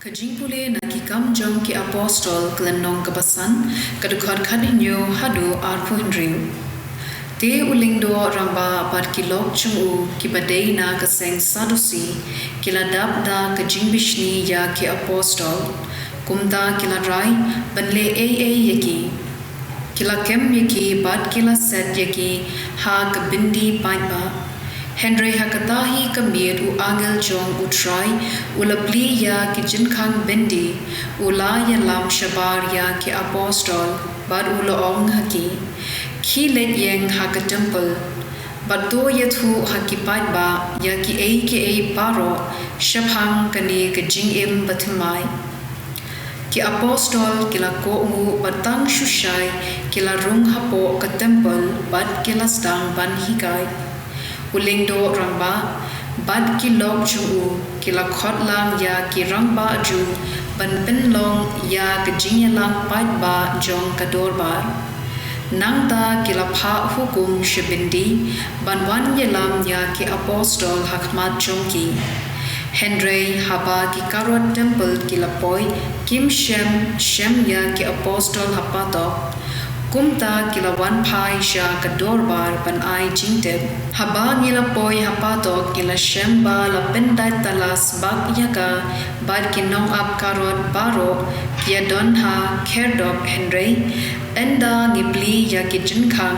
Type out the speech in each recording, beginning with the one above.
Ka jingpule na ki kam jong ki apostol klenong kabasan kadukhat khadinyo hadu arpuhinriu. Te ulingdo ramba pat ki lok chungu ki badei na kaseng sadusi kila dabda ka jingbishni ya ki apostol kumda kila rai banle yaki. Kila kem yaki bat kila set yaki ha ka bindi paitba. Henry hakatahi kamir u angel jong utrai ulapli ya ki jinkang bendi ula ya lam shabar ya ki apostol bad ula ong haki ki let yeng haka temple bad do yathu haki ba ya ki paro shabhang kani ka jingim bathmai ki apostol kila ko ngu batang shushai kila rung hapo ka temple bad kila stang ban hikai Ulingdo ramba bad ki lok chuu kila khotlang ya ki ramba ju ban penlong ya ke jingyalang pat ba jong kadorbar nangta kila pha hukum shibindi ban wan yelam ya ki apostol hakmat jongki Henry haba ki karot temple kila poi kim shem ya ki apostol hapato kumta kila wan pai sha kadorbar ban ai jingteb haba ngila poi hapatok kila shemba la pendai talas bak yaka bad kinong ap karot baro kia don ha kerdok Henry enda ngibli ya ki jinkang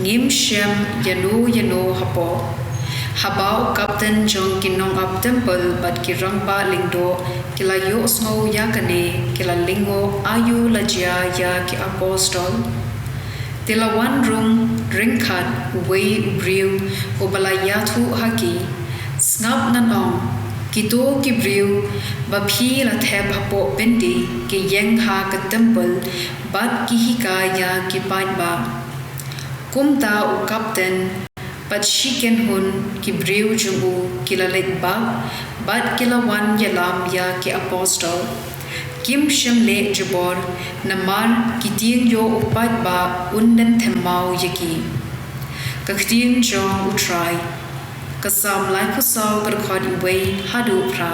ngim shem yano hapo habao kapten jong kinong ap temple bad ki rangpa lingdo kila yo sngo yakane kila lingo ayu lajia ya ki apostol Tila one room ringkat way briu obalayatu haki snap nanong kito ki briu bapi la thep hapo bendi ki yeng ha ka temple bad ki hika ya ki ba kumta u captain but shiken hun ki briu jungu kila lek ba bad kila one yalam ya ki apostol Kim Shemle Jabor Namar Ktien yo upat ba undan themau yaki Ktien jong utrai Kasam lai pusaw karkhad iway hadu pra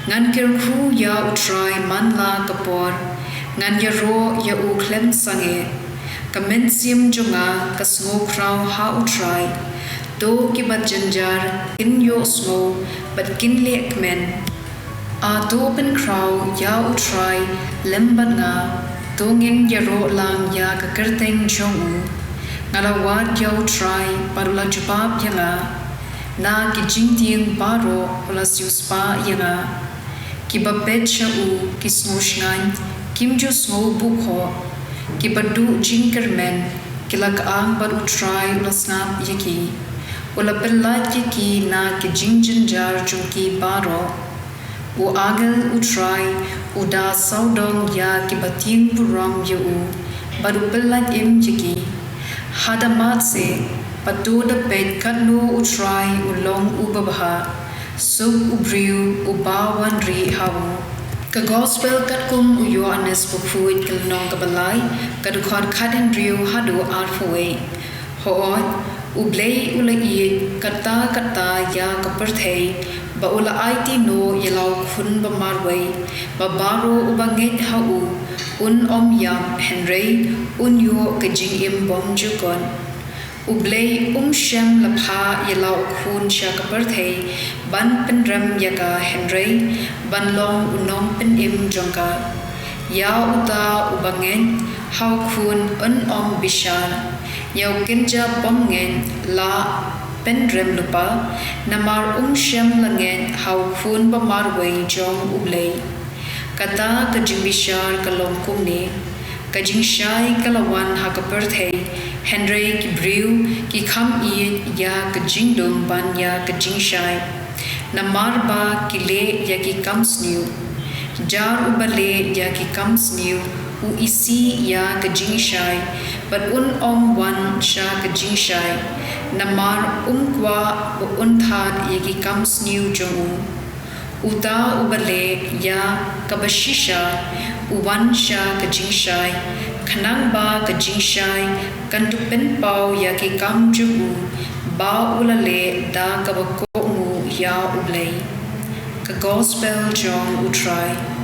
Ngan kirkhu ya utrai manla kapor Ngan yaro ya u klem sange Kamensim jonga kasngo kraw ha utrai Do kibat janjar kin yo smo bat kin lek men A dopen kraw ya utrai lemban nga tongin yaro lang ya kakerteng jongu ngalawat ya utrai parula jubab yanga na ki jingting baro ula siuspa yanga ki babet sha u ki snushngan kim jo smo bukho ki badu jingkermen ki lakaang bar utrai ula snap yaki ula pelat yaki na ki jingjinjar jungki baro U agel utrai uda saudong ya ki bating purang yu baru pelat im jiki hadamat se patu da pet kanu utrai ulong ubabha sub ubriu ubawan ri hawu ka gospel kat kum u Yohanes puphuit kelnong ka balai kadukhat khaden riu hadu arfuwe hoot u Blei ulai kata ya kaperthei ba ula IT no yelaw khun ba marway ba baro ubanget hau un om yam Henry un yo kajing im bom jukon u Blei shem lapha yelaw khun sha kaperthei ban penram yaka Henry ban long unom pen im jongka ya uta ubanget hau khun un om bishal yaw kinja bom ngen la Pendrem lupa namar shem langen hau khun ba marway jong ublei kata kajimbishar kalong kumni kajingshai kalawan hakaperthei Henry ki briu ki kham i ya kajingdum ban ya kajingshai namar ba ki le ya ki kamsniu jar ubale ya ki kamsniu u isi ya kajingshai but om wan sha kajingshai namar kwa u thad yaki comes new jongu uta ubale ya kabashisha uwan sha kajingshai khanang ba kajingshai kantupen pau yaki kam jugu ba ulale da kabako mu ya ublei ka gospel jong utrai.